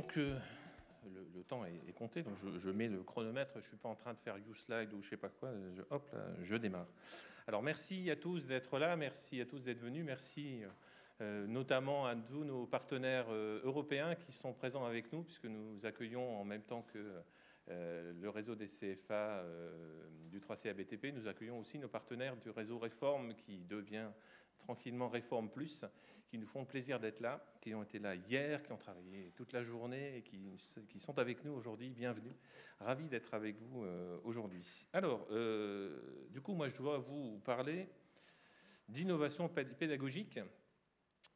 donc le temps est compté, donc je mets le chronomètre. Je ne suis pas en train de faire YouSlide ou je ne sais pas quoi. Hop, là, je démarre. Alors, merci à tous d'être là. Merci à tous d'être venus. Merci notamment à tous nos partenaires européens qui sont présents avec nous, puisque nous accueillons en même temps que le réseau des CFA du 3C ABTP. Nous accueillons aussi nos partenaires du réseau Réforme qui devient tranquillement Réforme Plus, qui nous font le plaisir d'être là, qui ont été là hier, qui ont travaillé toute la journée et qui sont avec nous aujourd'hui. Bienvenue, ravi d'être avec vous aujourd'hui. Alors, du coup, moi, je dois vous parler d'innovation pédagogique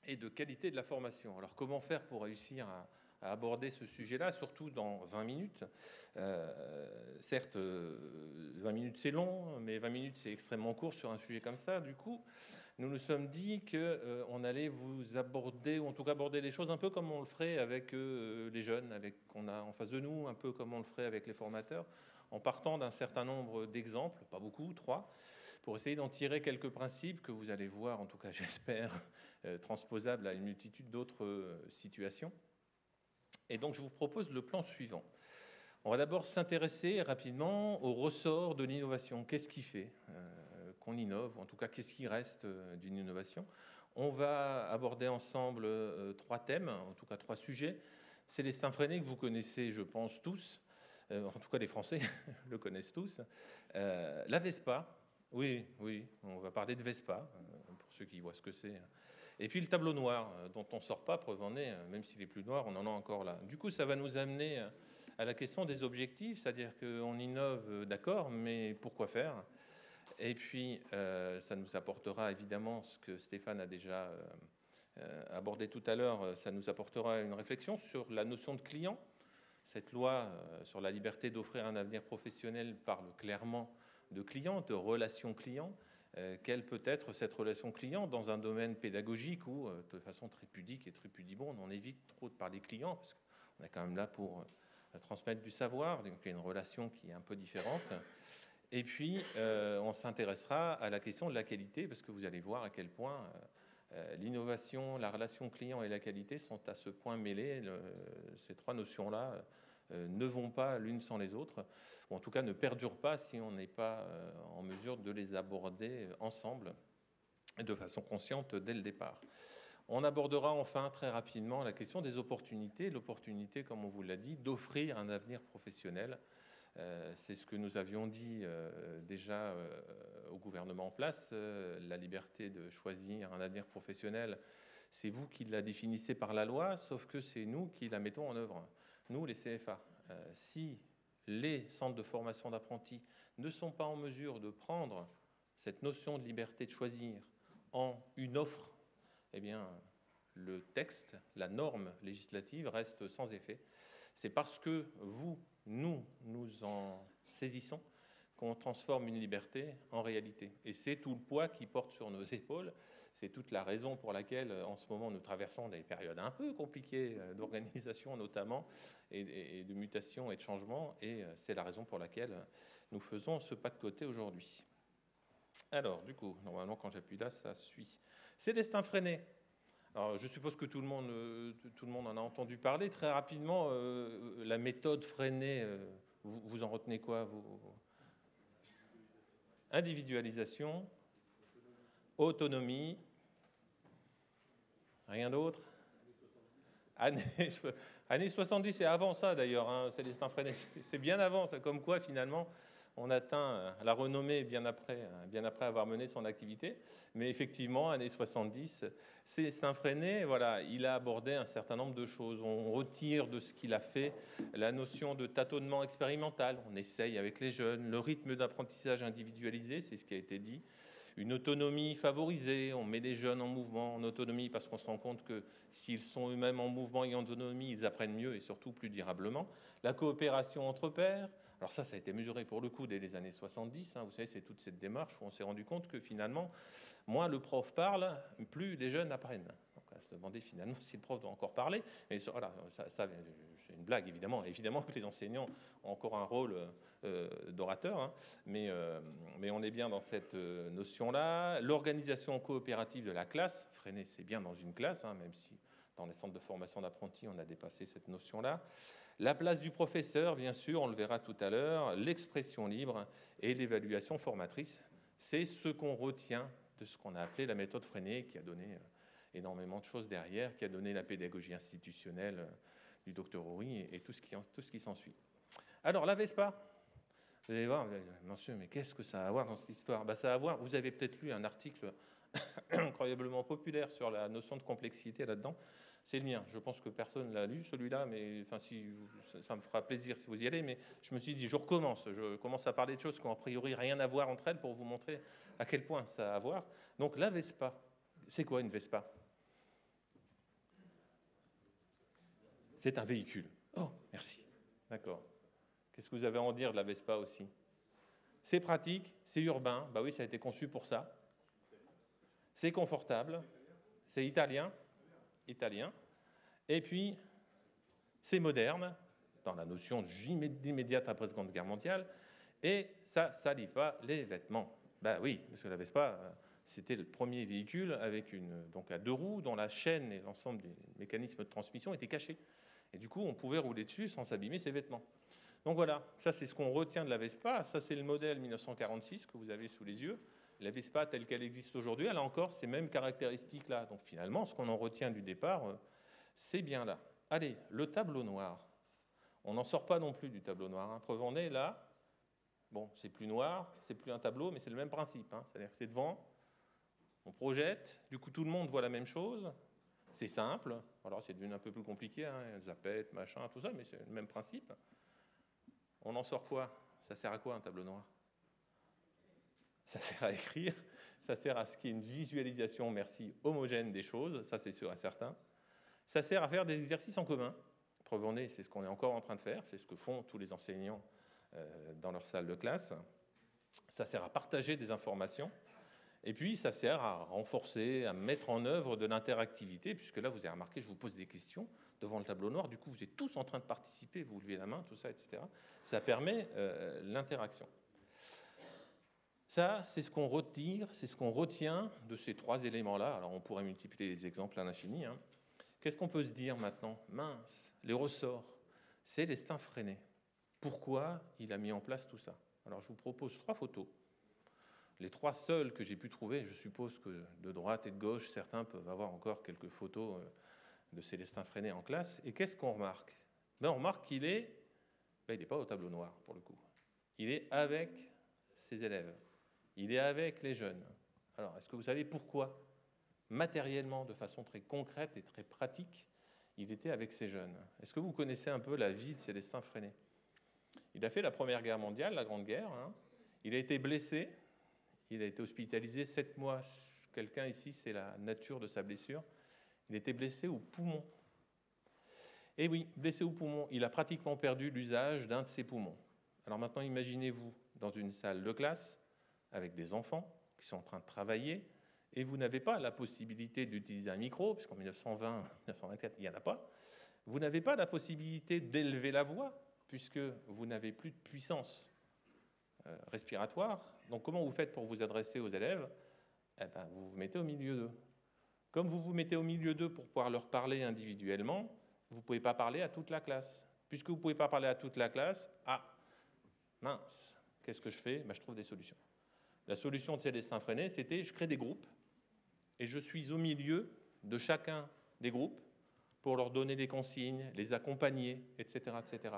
et de qualité de la formation. Alors, comment faire pour réussir à aborder ce sujet-là, surtout dans 20 minutes. Certes, 20 minutes c'est long, mais 20 minutes c'est extrêmement court sur un sujet comme ça. Du coup, nous nous sommes dit qu'on allait vous aborder, ou en tout cas aborder les choses un peu comme on le ferait avec les jeunes, qu'on a en face de nous, un peu comme on le ferait avec les formateurs, en partant d'un certain nombre d'exemples, pas beaucoup, 3, pour essayer d'en tirer quelques principes que vous allez voir, en tout cas j'espère, transposables à une multitude d'autres situations. Et donc, je vous propose le plan suivant. On va d'abord s'intéresser rapidement au ressort de l'innovation. Qu'est-ce qui fait qu'on innove, ou en tout cas, qu'est-ce qui reste d'une innovation? On va aborder ensemble 3 thèmes, en tout cas 3 sujets. Célestin Freinet, que vous connaissez, je pense, tous. En tout cas, les Français le connaissent tous. La Vespa. Oui, on va parler de Vespa, pour ceux qui voient ce que c'est. Et puis le tableau noir, dont on ne sort pas, preuve en est, même s'il est plus noir, on en a encore là. Du coup, ça va nous amener à la question des objectifs, c'est-à-dire qu'on innove, d'accord, mais pourquoi faire? Et puis, ça nous apportera évidemment ce que Stéphane a déjà abordé tout à l'heure, ça nous apportera une réflexion sur la notion de client. Cette loi sur la liberté d'offrir un avenir professionnel parle clairement de client, de relation client. Quelle peut être cette relation client dans un domaine pédagogique où, de façon très pudique et très pudibonde, on évite trop de parler client, parce qu'on est quand même là pour transmettre du savoir, donc il y a une relation qui est un peu différente. Et puis, on s'intéressera à la question de la qualité, parce que vous allez voir à quel point l'innovation, la relation client et la qualité sont à ce point mêlés. Ces 3 notions-là ne vont pas l'une sans les autres, ou en tout cas ne perdurent pas si on n'est pas en mesure de les aborder ensemble de façon consciente dès le départ. On abordera enfin très rapidement la question des opportunités. L'opportunité, comme on vous l'a dit, d'offrir un avenir professionnel. C'est ce que nous avions dit déjà au gouvernement en place. La liberté de choisir un avenir professionnel, c'est vous qui la définissez par la loi, sauf que c'est nous qui la mettons en œuvre. Nous, les CFA. Si les centres de formation d'apprentis ne sont pas en mesure de prendre cette notion de liberté de choisir en une offre, eh bien, le texte, la norme législative reste sans effet. C'est parce que nous en saisissons qu'on transforme une liberté en réalité. Et c'est tout le poids qui porte sur nos épaules. C'est toute la raison pour laquelle, en ce moment, nous traversons des périodes un peu compliquées d'organisation, notamment, et de mutation et de changement. Et c'est la raison pour laquelle nous faisons ce pas de côté aujourd'hui. Alors, du coup, normalement, quand j'appuie là, ça suit. Célestin Freinet. Alors, je suppose que tout le monde en a entendu parler. Très rapidement, la méthode Freinet, vous en retenez quoi, vous? Individualisation, autonomie, rien d'autre? Années 70, et avant ça d'ailleurs, hein, Célestin Freinet, c'est bien avant, ça, comme quoi finalement on atteint la renommée bien après avoir mené son activité. Mais effectivement, années 70, Célestin Freinet, voilà, il a abordé un certain nombre de choses. On retire de ce qu'il a fait la notion de tâtonnement expérimental. On essaye avec les jeunes, le rythme d'apprentissage individualisé, c'est ce qui a été dit. Une autonomie favorisée, on met les jeunes en mouvement, en autonomie, parce qu'on se rend compte que s'ils sont eux-mêmes en mouvement et en autonomie, ils apprennent mieux et surtout plus durablement. La coopération entre pairs, alors ça a été mesuré pour le coup dès les années 70, hein, vous savez, c'est toute cette démarche où on s'est rendu compte que finalement, moins le prof parle, plus les jeunes apprennent. Donc à se demander finalement si le prof doit encore parler, mais voilà, ça c'est une blague évidemment que les enseignants ont encore un rôle d'orateur, hein, mais on est bien dans cette notion-là. L'organisation coopérative de la classe, Freinet c'est bien dans une classe, hein, même si Dans les centres de formation d'apprentis, on a dépassé cette notion-là. La place du professeur, bien sûr, on le verra tout à l'heure, l'expression libre et l'évaluation formatrice. C'est ce qu'on retient de ce qu'on a appelé la méthode Freinet, qui a donné énormément de choses derrière, qui a donné la pédagogie institutionnelle du docteur Horry et tout ce qui s'ensuit. Alors, la VESPA, vous allez voir, monsieur, mais qu'est-ce que ça a à voir dans cette histoire? Ça a à voir, vous avez peut-être lu un article incroyablement populaire sur la notion de complexité là-dedans. C'est le mien. Je pense que personne ne l'a lu, celui-là, mais enfin, ça me fera plaisir si vous y allez. Mais je me suis dit, je commence à parler de choses qui n'ont a priori rien à voir entre elles pour vous montrer à quel point ça a à voir. Donc, la Vespa, c'est quoi une Vespa? C'est un véhicule. Oh, merci. D'accord. Qu'est-ce que vous avez à en dire de la Vespa aussi? C'est pratique, c'est urbain. Bah oui, ça a été conçu pour ça. C'est confortable, c'est italien. Et puis, c'est moderne, dans la notion d'immédiate après la Seconde Guerre mondiale, et ça ne salit pas les vêtements. Ben oui, parce que la Vespa, c'était le premier véhicule avec donc à 2 roues, dont la chaîne et l'ensemble des mécanismes de transmission étaient cachés. Et du coup, on pouvait rouler dessus sans s'abîmer ses vêtements. Donc voilà, ça c'est ce qu'on retient de la Vespa. Ça c'est le modèle 1946 que vous avez sous les yeux. La Vespa telle qu'elle existe aujourd'hui, elle a encore ces mêmes caractéristiques-là. Donc finalement, ce qu'on en retient du départ, c'est bien là. Allez, le tableau noir. On n'en sort pas non plus du tableau noir. Hein. Preuve en est, là, bon, c'est plus noir, c'est plus un tableau, mais c'est le même principe. Hein. C'est-à-dire que c'est devant, on projette, du coup tout le monde voit la même chose. C'est simple. Alors c'est devenu un peu plus compliqué, hein, zappette, machin, tout ça, mais c'est le même principe. On en sort quoi? Ça sert à quoi un tableau noir? Ça sert à écrire, ça sert à ce qu'il y ait une visualisation, homogène des choses, ça c'est sûr et certain. Ça sert à faire des exercices en commun. Preuve en est, c'est ce qu'on est encore en train de faire, c'est ce que font tous les enseignants dans leur salle de classe. Ça sert à partager des informations. Et puis, ça sert à renforcer, à mettre en œuvre de l'interactivité, puisque là, vous avez remarqué, je vous pose des questions devant le tableau noir. Du coup, vous êtes tous en train de participer, vous levez la main, tout ça, etc. Ça permet l'interaction. Ça, c'est ce qu'on retire, c'est ce qu'on retient de ces 3 éléments-là. Alors, on pourrait multiplier les exemples à l'infini. Hein. Qu'est-ce qu'on peut se dire maintenant? Mince, les ressorts, c'est Célestin Freinet. Pourquoi il a mis en place tout ça? Alors, je vous propose 3 photos. Les 3 seules que j'ai pu trouver, je suppose que de droite et de gauche, certains peuvent avoir encore quelques photos de Célestin Freinet en classe. Et qu'est-ce qu'on remarque? On remarque qu'il il n'est pas au tableau noir, pour le coup. Il est avec ses élèves. Il est avec les jeunes. Alors, est-ce que vous savez pourquoi? Matériellement, de façon très concrète et très pratique, il était avec ces jeunes. Est-ce que vous connaissez un peu la vie de Célestin Freinet? Il a fait la Première Guerre mondiale, la Grande Guerre. Hein. Il a été blessé. Il a été hospitalisé 7 mois. Quelqu'un ici, c'est la nature de sa blessure. Il était blessé au poumon. Et oui, blessé au poumon. Il a pratiquement perdu l'usage d'un de ses poumons. Alors maintenant, imaginez-vous dans une salle de classe avec des enfants qui sont en train de travailler et vous n'avez pas la possibilité d'utiliser un micro, puisqu'en 1920, 1924, il n'y en a pas. Vous n'avez pas la possibilité d'élever la voix, puisque vous n'avez plus de puissance respiratoire. Donc comment vous faites pour vous adresser aux élèves? Vous vous mettez au milieu d'eux. Comme vous vous mettez au milieu d'eux pour pouvoir leur parler individuellement, vous ne pouvez pas parler à toute la classe. Puisque vous ne pouvez pas parler à toute la classe, mince, qu'est-ce que je fais? Je trouve des solutions. La solution de Célestin Freinet, c'était je crée des groupes et je suis au milieu de chacun des groupes pour leur donner des consignes, les accompagner, etc., etc.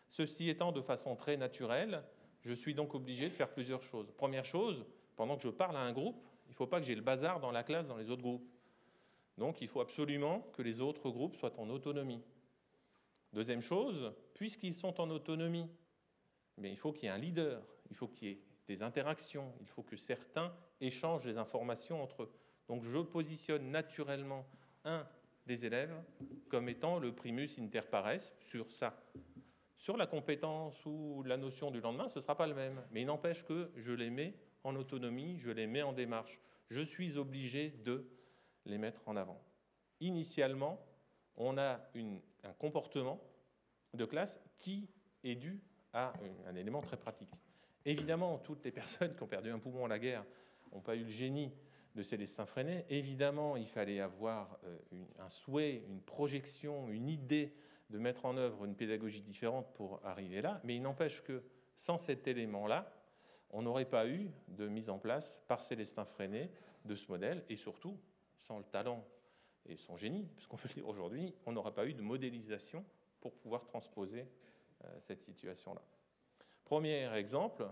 Ceci étant de façon très naturelle, je suis donc obligé de faire plusieurs choses. Première chose, pendant que je parle à un groupe, il ne faut pas que j'ai le bazar dans la classe, dans les autres groupes. Donc, il faut absolument que les autres groupes soient en autonomie. Deuxième chose, puisqu'ils sont en autonomie, il faut qu'il y ait un leader, il faut qu'il y ait des interactions, il faut que certains échangent des informations entre eux. Donc, je positionne naturellement un des élèves comme étant le primus inter pares sur ça. Sur la compétence ou la notion du lendemain, ce ne sera pas le même. Mais il n'empêche que je les mets en autonomie, je les mets en démarche. Je suis obligé de les mettre en avant. Initialement, on a un comportement de classe qui est dû à un élément très pratique. Évidemment, toutes les personnes qui ont perdu un poumon à la guerre n'ont pas eu le génie de Célestin Freinet. Évidemment, il fallait avoir un souhait, une projection, une idée de mettre en œuvre une pédagogie différente pour arriver là, mais il n'empêche que sans cet élément-là, on n'aurait pas eu de mise en place par Célestin Freinet de ce modèle, et surtout, sans le talent et son génie, puisqu'on peut le dire aujourd'hui, on n'aurait pas eu de modélisation pour pouvoir transposer cette situation-là. Premier exemple,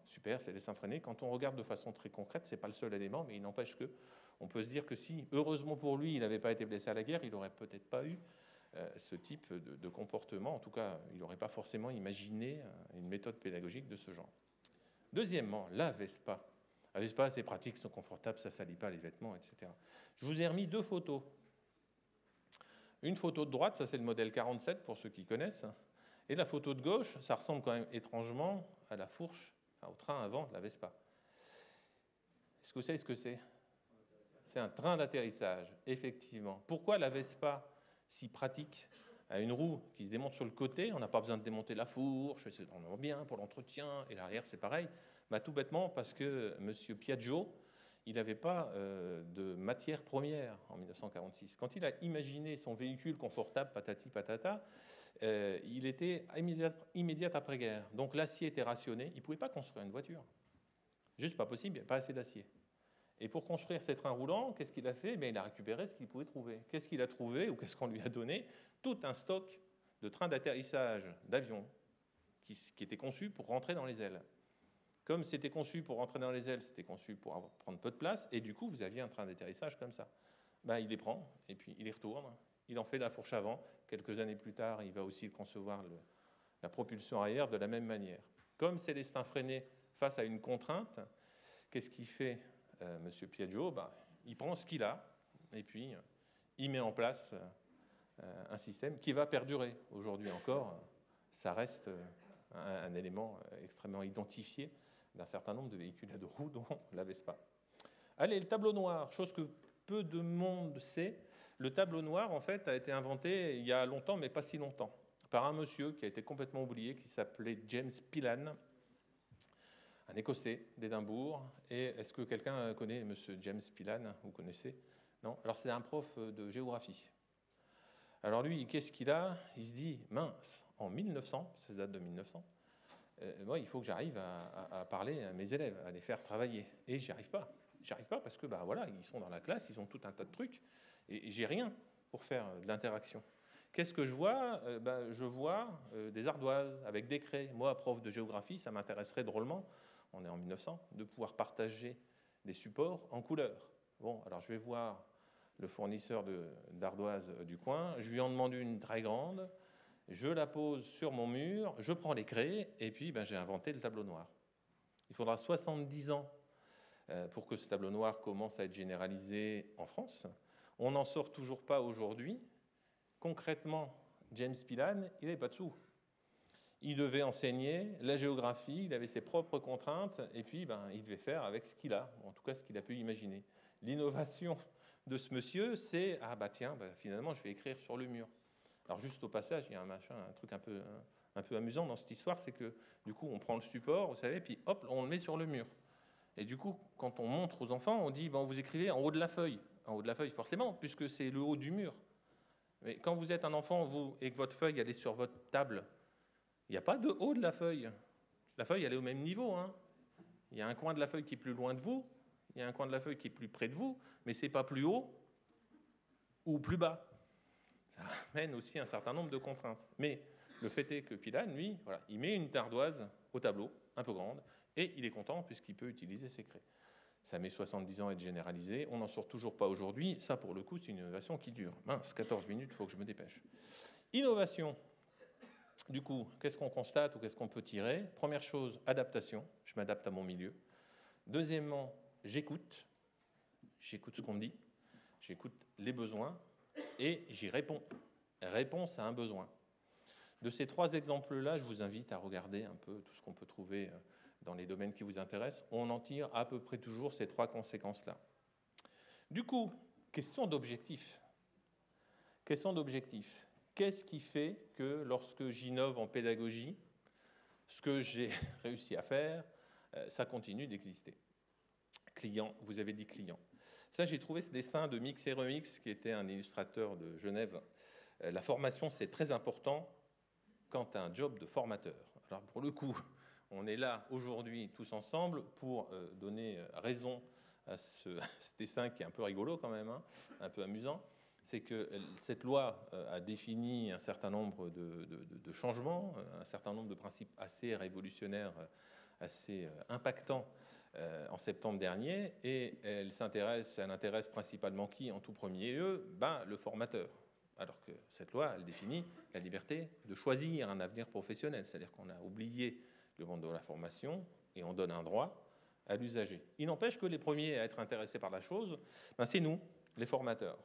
super, Célestin Freinet, quand on regarde de façon très concrète, ce n'est pas le seul élément, mais il n'empêche que on peut se dire que si, heureusement pour lui, il n'avait pas été blessé à la guerre, il n'aurait peut-être pas eu ce type de comportement. En tout cas, il n'aurait pas forcément imaginé une méthode pédagogique de ce genre. Deuxièmement, la Vespa. La Vespa, c'est pratique, c'est confortable, ça ne salit pas les vêtements, etc. Je vous ai remis 2 photos. Une photo de droite, ça c'est le modèle 47 pour ceux qui connaissent. Et la photo de gauche, ça ressemble quand même étrangement à la fourche, au train avant de la Vespa. Est-ce que vous savez ce que c'est? C'est un train d'atterrissage, effectivement. Pourquoi la Vespa, si pratique, a une roue qui se démonte sur le côté? On n'a pas besoin de démonter la fourche, c'est vraiment bien pour l'entretien, et l'arrière c'est pareil. Tout bêtement parce que M. Piaggio, il n'avait pas de matière première en 1946. Quand il a imaginé son véhicule confortable, patati patata, il était immédiat après-guerre. Donc l'acier était rationné, il ne pouvait pas construire une voiture. Juste pas possible, il n'y a pas assez d'acier. Et pour construire ces trains roulants, qu'est-ce qu'il a fait? Il a récupéré ce qu'il pouvait trouver. Qu'est-ce qu'il a trouvé ou qu'est-ce qu'on lui a donné? Tout un stock de trains d'atterrissage d'avions qui étaient conçus pour rentrer dans les ailes. Comme c'était conçu pour rentrer dans les ailes, c'était conçu pour prendre peu de place, et du coup, vous aviez un train d'atterrissage comme ça. Il les prend, et puis il les retourne, il en fait la fourche avant. Quelques années plus tard, il va aussi concevoir la propulsion arrière de la même manière. Comme Célestin Freinet, face à une contrainte, qu'est-ce qu'il fait, M. Piaggio? Il prend ce qu'il a, et puis il met en place un système qui va perdurer. Aujourd'hui encore, ça reste un élément extrêmement identifié d'un certain nombre de véhicules à 2 roues, dont la Vespa. Allez, le tableau noir, chose que peu de monde sait. Le tableau noir, en fait, a été inventé il y a longtemps, mais pas si longtemps, par un monsieur qui a été complètement oublié, qui s'appelait James Phelan, un Écossais d'Édimbourg. Et est-ce que quelqu'un connaît M. James Phelan? Vous connaissez? Non? Alors, c'est un prof de géographie. Alors lui, qu'est-ce qu'il a? Il se dit, mince, en 1900, ça date de 1900, il faut que j'arrive à parler à mes élèves, à les faire travailler. Et j'y arrive pas. J'y arrive pas parce que voilà, ils sont dans la classe, ils ont tout un tas de trucs, et j'ai rien pour faire de l'interaction. Qu'est-ce que je vois? Je vois des ardoises avec des craies. Moi, prof de géographie, ça m'intéresserait drôlement, on est en 1900, de pouvoir partager des supports en couleur. Bon, alors je vais voir le fournisseur d'ardoises du coin, je lui en demande une très grande, je la pose sur mon mur, je prends les craies, et puis j'ai inventé le tableau noir. Il faudra 70 ans pour que ce tableau noir commence à être généralisé en France. On n'en sort toujours pas aujourd'hui. Concrètement, James Phelan, il n'avait pas de sous. Il devait enseigner la géographie, il avait ses propres contraintes, et puis il devait faire avec ce qu'il a, en tout cas ce qu'il a pu imaginer. L'innovation de ce monsieur, c'est finalement je vais écrire sur le mur. Alors juste au passage, il y a un truc un peu amusant dans cette histoire, c'est que du coup on prend le support, vous savez, puis hop, on le met sur le mur. Et du coup, quand on montre aux enfants, on dit vous écrivez en haut de la feuille. En haut de la feuille, forcément, puisque c'est le haut du mur. Mais quand vous êtes un enfant, vous, et que votre feuille elle est sur votre table, il n'y a pas de haut de la feuille. La feuille, elle est au même niveau. Il y a un coin de la feuille qui est plus loin de vous, il y a un coin de la feuille qui est plus près de vous, mais ce n'est pas plus haut ou plus bas. Ça amène aussi un certain nombre de contraintes. Mais le fait est que Phelan, lui, il met une ardoise au tableau, un peu grande, et il est content puisqu'il peut utiliser ses craies. Ça met 70 ans à être généralisé, on n'en sort toujours pas aujourd'hui. Ça, pour le coup, c'est une innovation qui dure. Mince, 14 minutes, il faut que je me dépêche. Innovation. Du coup, qu'est-ce qu'on constate ou qu'est-ce qu'on peut tirer? Première chose, adaptation. Je m'adapte à mon milieu. Deuxièmement, j'écoute. J'écoute ce qu'on me dit. J'écoute les besoins et j'y réponds. Réponse à un besoin. De ces 3 exemples-là, je vous invite à regarder un peu tout ce qu'on peut trouver dans les domaines qui vous intéressent. On en tire à peu près toujours ces 3 conséquences-là. Du coup, question d'objectif. Question d'objectif. Qu'est-ce qui fait que lorsque j'innove en pédagogie, ce que j'ai réussi à faire, ça continue d'exister? Client, vous avez dit client. Ça, j'ai trouvé ce dessin de Mix et Remix, qui était un illustrateur de Genève. La formation, c'est très important quand tu as un job de formateur. Alors, pour le coup, on est là aujourd'hui tous ensemble pour donner raison à ce dessin qui est un peu rigolo quand même, hein, un peu amusant. C'est que cette loi a défini un certain nombre de changements, un certain nombre de principes assez révolutionnaires, assez impactants en septembre dernier, et elle intéresse principalement qui en tout premier lieu? Le formateur. Alors que cette loi, elle définit la liberté de choisir un avenir professionnel, c'est-à-dire qu'on a oublié le monde de la formation et on donne un droit à l'usager. Il n'empêche que les premiers à être intéressés par la chose, c'est nous, les formateurs.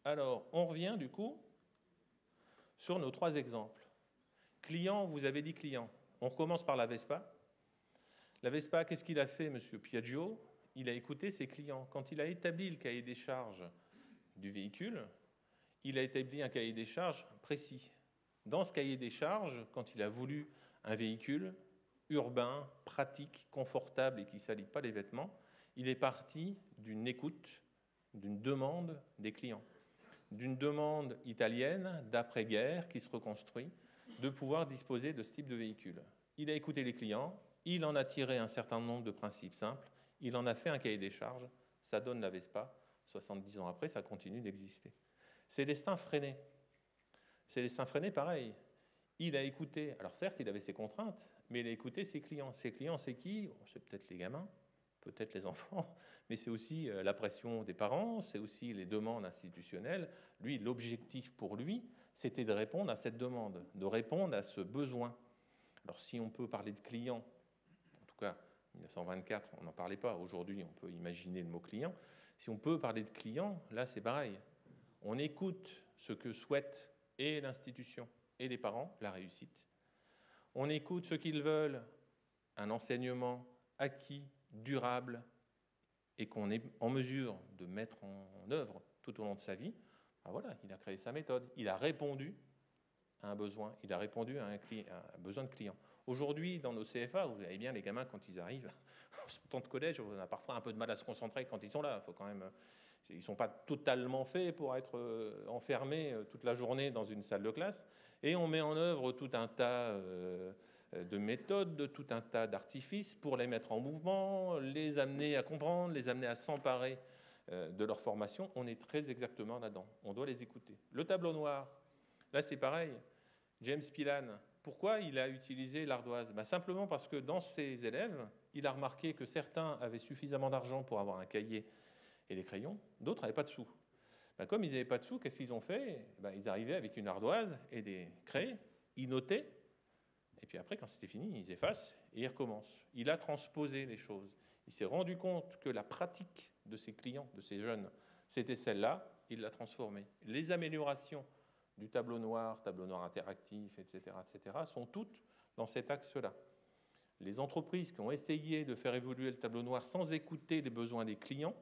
Alors, on revient du coup sur nos 3 exemples. Client, vous avez dit client. On recommence par la Vespa. La Vespa, qu'est-ce qu'il a fait, monsieur Piaggio? Il a écouté ses clients. Quand il a établi le cahier des charges du véhicule, il a établi un cahier des charges précis. Dans ce cahier des charges, quand il a voulu un véhicule urbain, pratique, confortable et qui ne salit pas les vêtements, il est parti d'une écoute, d'une demande des clients, d'une demande italienne d'après-guerre qui se reconstruit, de pouvoir disposer de ce type de véhicule. Il a écouté les clients, il en a tiré un certain nombre de principes simples, il en a fait un cahier des charges, ça donne la Vespa, 70 ans après, ça continue d'exister. Célestin Freinet. Célestin Freinet, pareil. Il a écouté, alors certes, il avait ses contraintes, mais il a écouté ses clients. Ses clients, c'est qui? C'est peut-être les gamins, peut-être les enfants, mais c'est aussi la pression des parents, c'est aussi les demandes institutionnelles. Lui, l'objectif pour lui, c'était de répondre à cette demande, de répondre à ce besoin. Alors si on peut parler de clients, en tout cas, 1924, on n'en parlait pas. Aujourd'hui, on peut imaginer le mot client. Si on peut parler de clients, là, c'est pareil. On écoute ce que souhaitent et l'institution et les parents, la réussite. On écoute ce qu'ils veulent, un enseignement acquis, durable, et qu'on est en mesure de mettre en œuvre tout au long de sa vie. Voilà, il a créé sa méthode. Il a répondu à un besoin. Il a répondu à un besoin de client. Aujourd'hui, dans nos CFA, vous voyez bien les gamins, quand ils arrivent en sortant de collège, on a parfois un peu de mal à se concentrer quand ils sont là. Il faut quand même... Ils ne sont pas totalement faits pour être enfermés toute la journée dans une salle de classe. Et on met en œuvre tout un tas de méthodes, tout un tas d'artifices pour les mettre en mouvement, les amener à comprendre, les amener à s'emparer de leur formation. On est très exactement là-dedans. On doit les écouter. Le tableau noir, là c'est pareil. James Pillan, pourquoi il a utilisé l'ardoise? Simplement parce que dans ses élèves, il a remarqué que certains avaient suffisamment d'argent pour avoir un cahier et des crayons, d'autres n'avaient pas de sous. Comme ils n'avaient pas de sous, qu'est-ce qu'ils ont fait? Ils arrivaient avec une ardoise et des craies, ils notaient, et puis après, quand c'était fini, ils effacent et ils recommencent. Il a transposé les choses. Il s'est rendu compte que la pratique de ses clients, de ses jeunes, c'était celle-là, il l'a transformée. Les améliorations du tableau noir interactif, etc., sont toutes dans cet axe-là. Les entreprises qui ont essayé de faire évoluer le tableau noir sans écouter les besoins des clients,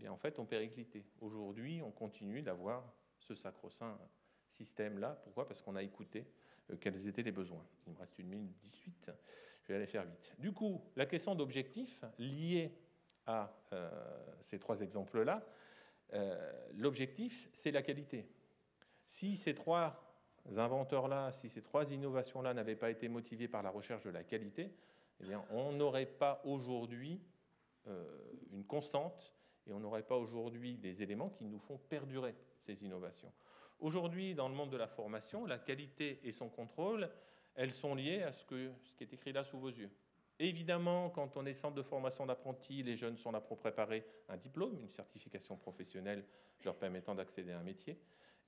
en fait, ont périclité. Aujourd'hui, on continue d'avoir ce sacro-saint système-là. Pourquoi? Parce qu'on a écouté quels étaient les besoins. Il me reste 1 minute 18, je vais aller faire vite. Du coup, la question d'objectif liée à ces 3 exemples-là, l'objectif, c'est la qualité. Si ces 3 inventeurs-là, si ces 3 innovations-là n'avaient pas été motivées par la recherche de la qualité, on n'aurait pas aujourd'hui une constante et on n'aurait pas aujourd'hui des éléments qui nous font perdurer ces innovations. Aujourd'hui, dans le monde de la formation, la qualité et son contrôle, elles sont liées à ce qui est écrit là sous vos yeux. Évidemment, quand on est centre de formation d'apprentis, les jeunes sont là pour préparer un diplôme, une certification professionnelle leur permettant d'accéder à un métier.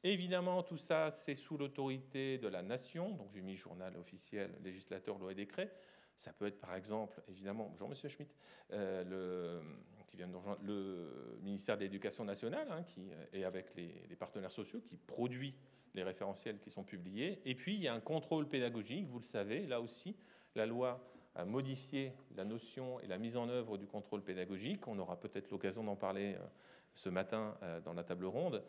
Évidemment, tout ça, c'est sous l'autorité de la nation. Donc, j'ai mis journal officiel, législateur, loi et décret. Ça peut être, par exemple, évidemment, bonjour Monsieur Schmitt, qui vient de nous rejoindre, le ministère de l'Éducation nationale, qui est avec les partenaires sociaux, qui produit les référentiels qui sont publiés. Et puis, il y a un contrôle pédagogique, vous le savez, là aussi, la loi a modifié la notion et la mise en œuvre du contrôle pédagogique. On aura peut-être l'occasion d'en parler ce matin dans la table ronde.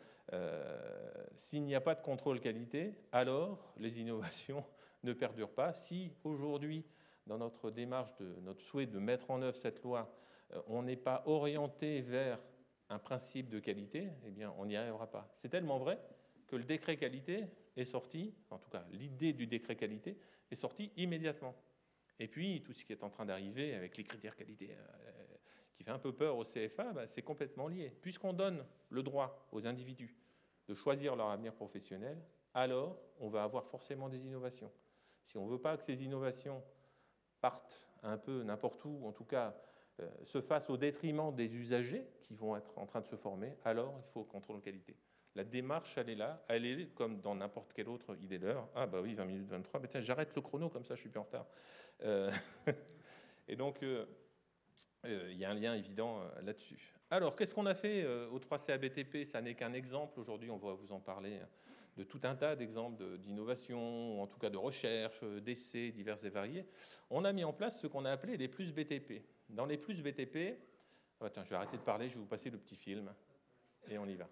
S'il n'y a pas de contrôle qualité, alors les innovations ne perdurent pas. Si aujourd'hui, dans notre démarche, notre souhait de mettre en œuvre cette loi, on n'est pas orienté vers un principe de qualité, eh bien, on n'y arrivera pas. C'est tellement vrai que le décret qualité est sorti, en tout cas, l'idée du décret qualité est sortie immédiatement. Et puis, tout ce qui est en train d'arriver avec les critères qualité, qui fait un peu peur au CFA, ben, c'est complètement lié. Puisqu'on donne le droit aux individus de choisir leur avenir professionnel, alors on va avoir forcément des innovations. Si on ne veut pas que ces innovations partent un peu n'importe où, en tout cas se fassent au détriment des usagers qui vont être en train de se former, alors il faut contrôle de qualité. La démarche, elle est là, elle est comme dans n'importe quel autre, il est l'heure. Ah bah oui, 20 minutes 23, bah tiens, j'arrête le chrono, comme ça je suis plus en retard. Et donc, il y a un lien évident là-dessus. Alors, qu'est-ce qu'on a fait au 3CA BTP? Ça n'est qu'un exemple. Aujourd'hui, on va vous en parler de tout un tas d'exemples d'innovation, ou en tout cas de recherche, d'essais divers et variés. On a mis en place ce qu'on a appelé les plus BTP. Dans les plus BTP, attends, je vais arrêter de parler, je vais vous passer le petit film, et on y va.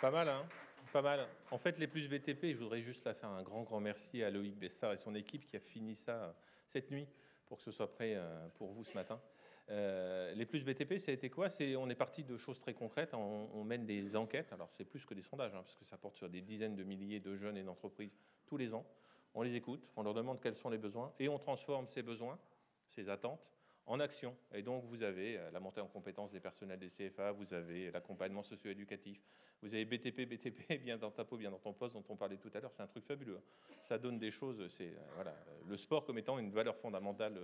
Pas mal, hein? Pas mal. En fait, les plus BTP, je voudrais juste là faire un grand merci à Loïc Bestard et son équipe qui a fini ça cette nuit pour que ce soit prêt pour vous ce matin. Les plus BTP, ça a été quoi? On est parti de choses très concrètes. On mène des enquêtes. Alors, c'est plus que des sondages, hein, parce que ça porte sur des dizaines de milliers de jeunes et d'entreprises tous les ans. On les écoute, on leur demande quels sont les besoins et on transforme ces besoins, ces attentes, en action. Et donc, vous avez la montée en compétences des personnels des CFA, vous avez l'accompagnement socio-éducatif, vous avez BTP, bien dans ta peau, bien dans ton poste, dont on parlait tout à l'heure. C'est un truc fabuleux. Ça donne des choses, c'est voilà, le sport comme étant une valeur fondamentale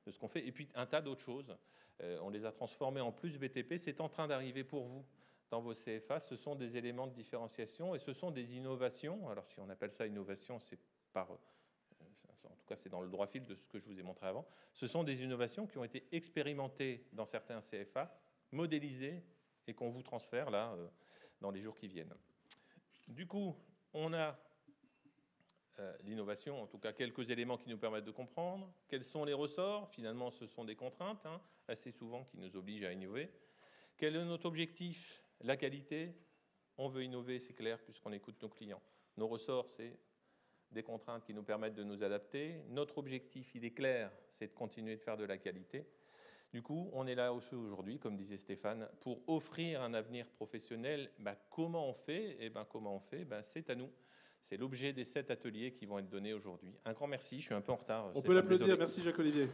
de ce qu'on fait. Et puis, un tas d'autres choses. On les a transformés en plus BTP. C'est en train d'arriver pour vous dans vos CFA. Ce sont des éléments de différenciation et ce sont des innovations. Alors, si on appelle ça innovation, c'est par... en tout cas, c'est dans le droit fil de ce que je vous ai montré avant. Ce sont des innovations qui ont été expérimentées dans certains CFA, modélisées et qu'on vous transfère là dans les jours qui viennent. Du coup, on a l'innovation, en tout cas quelques éléments qui nous permettent de comprendre. Quels sont les ressorts? Finalement, ce sont des contraintes, hein, assez souvent, qui nous obligent à innover. Quel est notre objectif? La qualité. On veut innover, c'est clair, puisqu'on écoute nos clients. Nos ressorts, c'est des contraintes qui nous permettent de nous adapter. Notre objectif, il est clair, c'est de continuer de faire de la qualité. Du coup, on est là aussi aujourd'hui, comme disait Stéphane, pour offrir un avenir professionnel. Comment on fait? Comment on fait? C'est à nous. C'est l'objet des 7 ateliers qui vont être donnés aujourd'hui. Un grand merci, je suis un peu en retard. On peut l'applaudir, merci Jacques-Olivier.